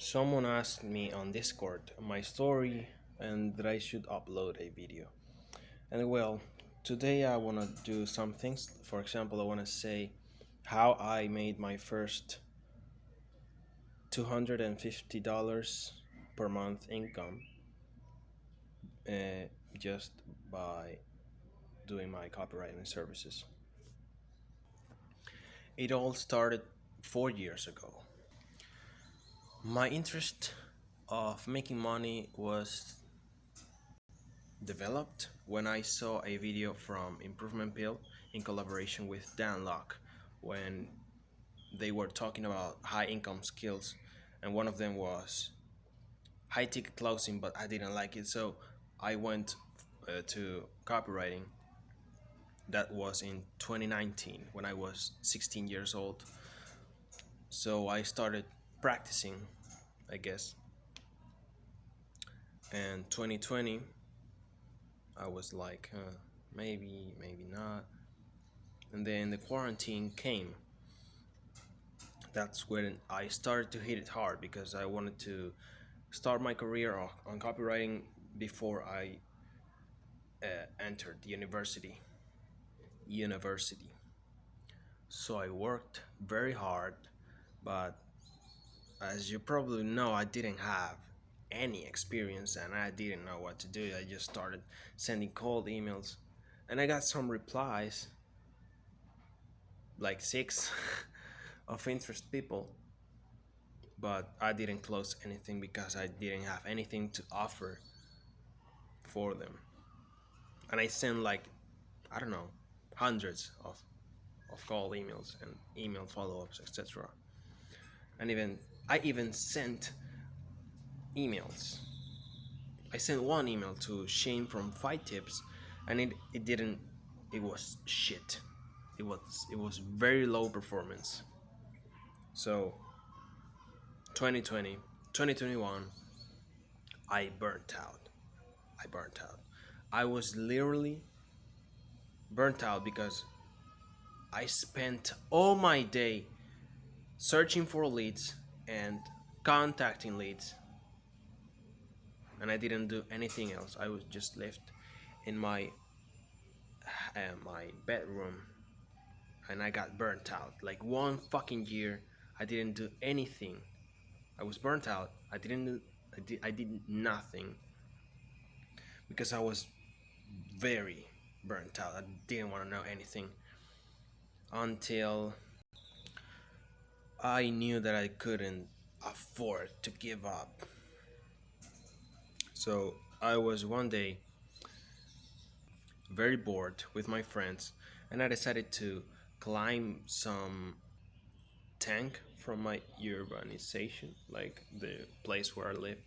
Someone asked me on Discord my story and that I should upload a video. And well, today I want to do some things. For example, I want to say how I made my first $250 per month income uh, just by doing my copywriting services. It all started 4 years ago. My interest of making money was developed when I saw a video from Improvement Pill in collaboration with Dan Locke when they were talking about high income skills, and one of them was high ticket closing, but I didn't like it, so I went to copywriting. That was in 2019 when I was 16 years old. So I started practicing, I guess, and 2020 I was like, maybe not. And then the quarantine came. That's when I started to hit it hard because I wanted to start my career on copywriting before I entered the university. So I worked very hard, but as you probably know, I didn't have any experience and I didn't know what to do. I just started sending cold emails and I got some replies, like six of interest people, but I didn't close anything because I didn't have anything to offer for them. And I sent like, I don't know, hundreds of call emails and email follow-ups, etc. And I even sent emails. I sent one email to Shane from Fight Tips, and it didn't. It was shit. It was very low performance. So 2020, 2021, I burnt out. I burnt out. I was literally burnt out because I spent all my day searching for leads and contacting leads, and I didn't do anything else. I was just left in my bedroom, and I got burnt out. Like 1 fucking year, I didn't do anything. I was burnt out. I did nothing because I was very burnt out. I didn't want to know anything until I knew that I couldn't afford to give up. So I was one day very bored with my friends, and I decided to climb some tank from my urbanization, like the place where I live,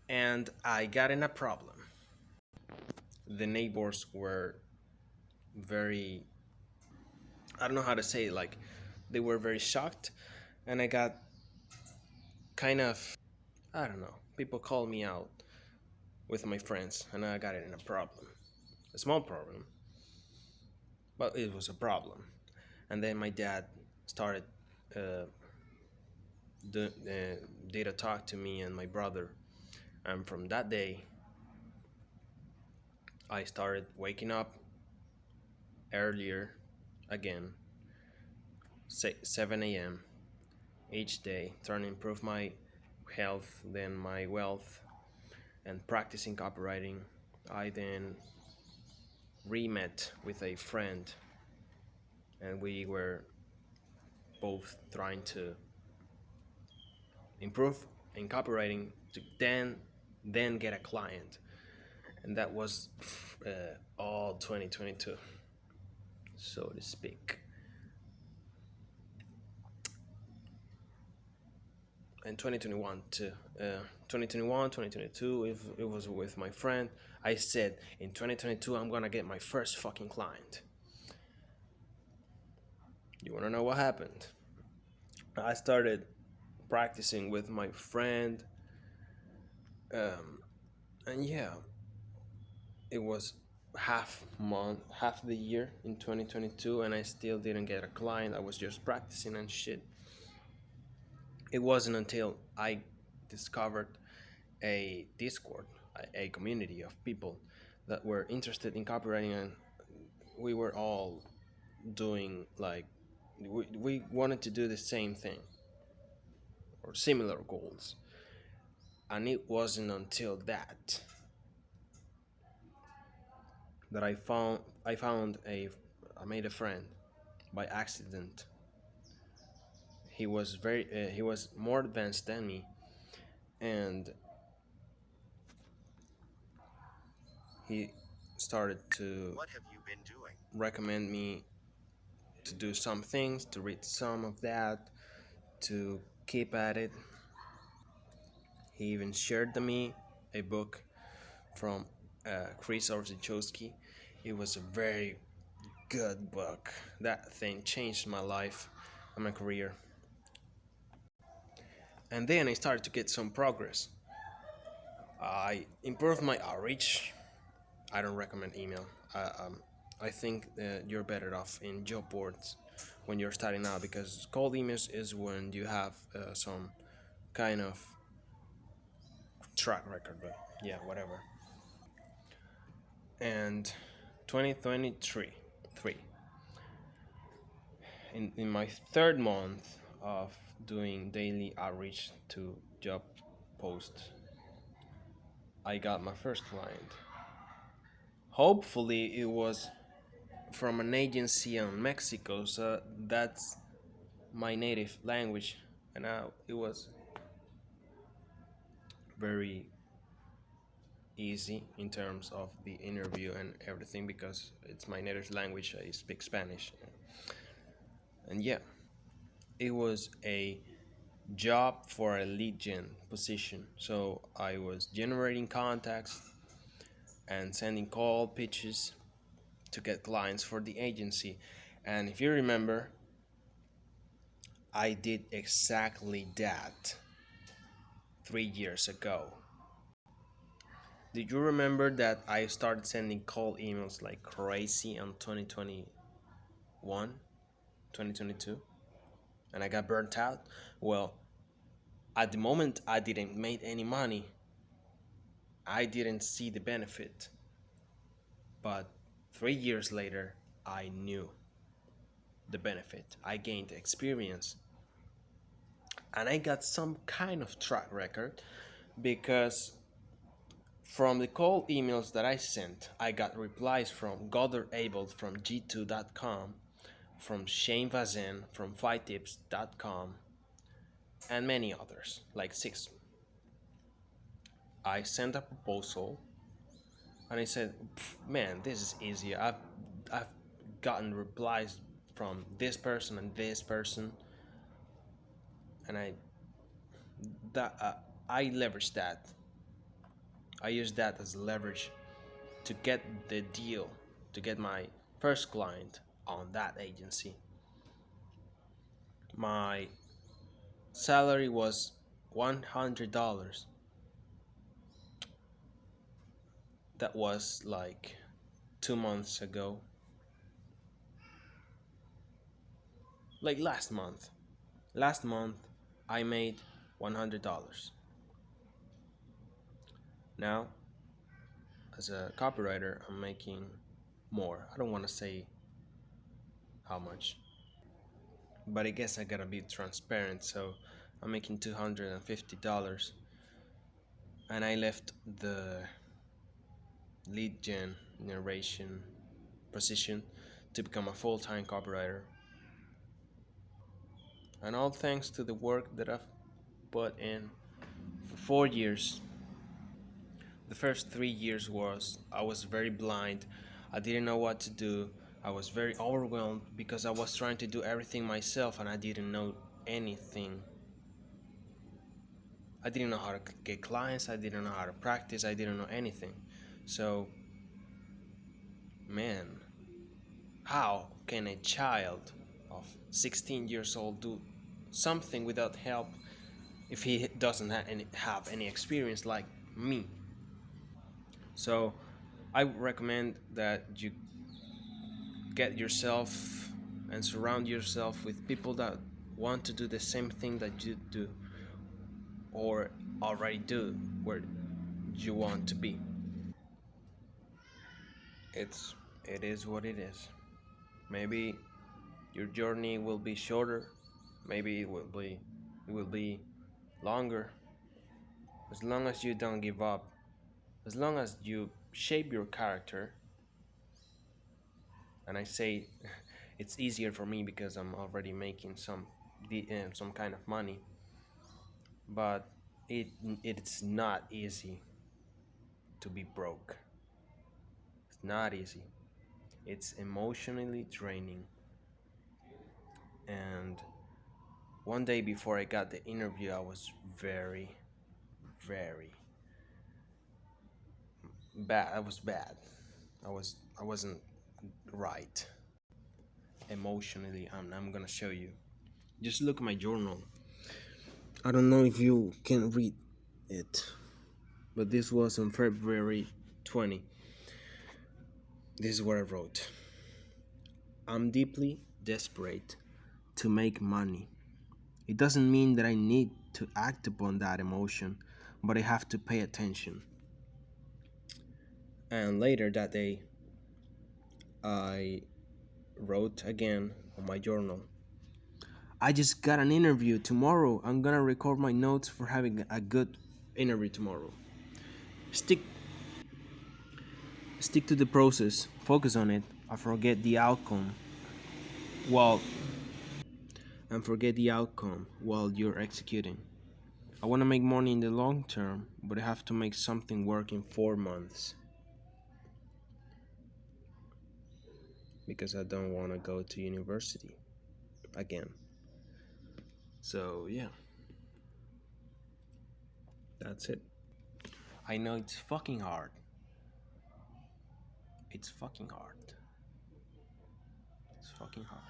and I got in a problem. The neighbors were very, I don't know how to say it, like they were very shocked, and I got kind of, I don't know, people called me out with my friends, and I got in a problem. A small problem, but it was a problem. And then my dad started uh, did a talk to me and my brother, and from that day I started waking up earlier again, 7 a.m. each day, trying to improve my health, then my wealth, and practicing copywriting. I then re-met with a friend, and we were both trying to improve in copywriting to then get a client, and that was all 2022, so to speak. And 2021 too. 2021, 2022, it was with my friend. I said in 2022 I'm gonna get my first fucking client. You wanna know what happened? I started practicing with my friend, and yeah, it was half the year in 2022, and I still didn't get a client. I was just practicing and shit. It wasn't until I discovered a Discord, a community of people that were interested in copywriting, and we were all doing like we wanted to do the same thing or similar goals. And it wasn't until that I made a friend by accident. He was more advanced than me, and he started to recommend me to do some things, to read some of that, to keep at it. He even shared to me a book from Chris Orzechowski. It was a very good book. That thing changed my life and my career. And then I started to get some progress. I improved my outreach. I don't recommend email. I think that you're better off in job boards when you're starting out, because cold emails is when you have some kind of track record, but yeah, whatever. And 2023, three, in my third month of doing daily outreach to job posts, I got my first client. Hopefully, it was from an agency in Mexico, so that's my native language, and it was very easy in terms of the interview and everything because it's my native language. I speak Spanish, and yeah, it was a job for a lead gen position. So I was generating contacts and sending call pitches to get clients for the agency. And if you remember, I did exactly that 3 years ago. Did you remember that I started sending cold emails like crazy on 2021, 2022, and I got burnt out? Well, at the moment I didn't make any money. I didn't see the benefit. But 3 years later, I knew the benefit. I gained experience. And I got some kind of track record because from the cold emails that I sent, I got replies from Goddard Abel from G2.com, from Shane Vazin from FightTips.com, and many others, like six. I sent a proposal and I said, man, this is easy. I've gotten replies from this person and this person, and that I leveraged that. I used that as leverage to get the deal, to get my first client on that agency. My salary was $100. That was like 2 months ago, like last month. Last month, I made $100. Now, as a copywriter, I'm making more. I don't want to say how much, but I guess I gotta be transparent. So I'm making $250, and I left the lead gen narration position to become a full-time copywriter, and all thanks to the work that I've put in for 4 years. The first 3 years I was very blind. I didn't know what to do. I was very overwhelmed because I was trying to do everything myself and I didn't know anything. I didn't know how to get clients. I didn't know how to practice. I didn't know anything. So, man, how can a child of 16 years old do something without help if he doesn't have any experience like me? So, I recommend that you get yourself and surround yourself with people that want to do the same thing that you do or already do where you want to be. It is what it is. Maybe your journey will be shorter, maybe it will be longer. As long as you don't give up, as long as you shape your character, and I say it's easier for me because I'm already making some kind of money, but it it's not easy to be broke. It's not easy. It's emotionally draining. And one day before I got the interview, I was very, very bad. I was bad. I wasn't right emotionally. I'm gonna show you. Just look at my journal. I don't know if you can read it, but this was on February 20. This is what I wrote. I'm deeply desperate to make money. It doesn't mean that I need to act upon that emotion, but I have to pay attention. And later that day, I wrote again on my journal. I just got an interview tomorrow. I'm gonna record my notes for having a good interview tomorrow. Stick stick to the process, focus on it, and forget the outcome while while you're executing. I want to make money in the long term, but I have to make something work in 4 months because I don't want to go to university again. So, yeah, that's it. I know it's fucking hard. It's fucking hard. It's fucking hard.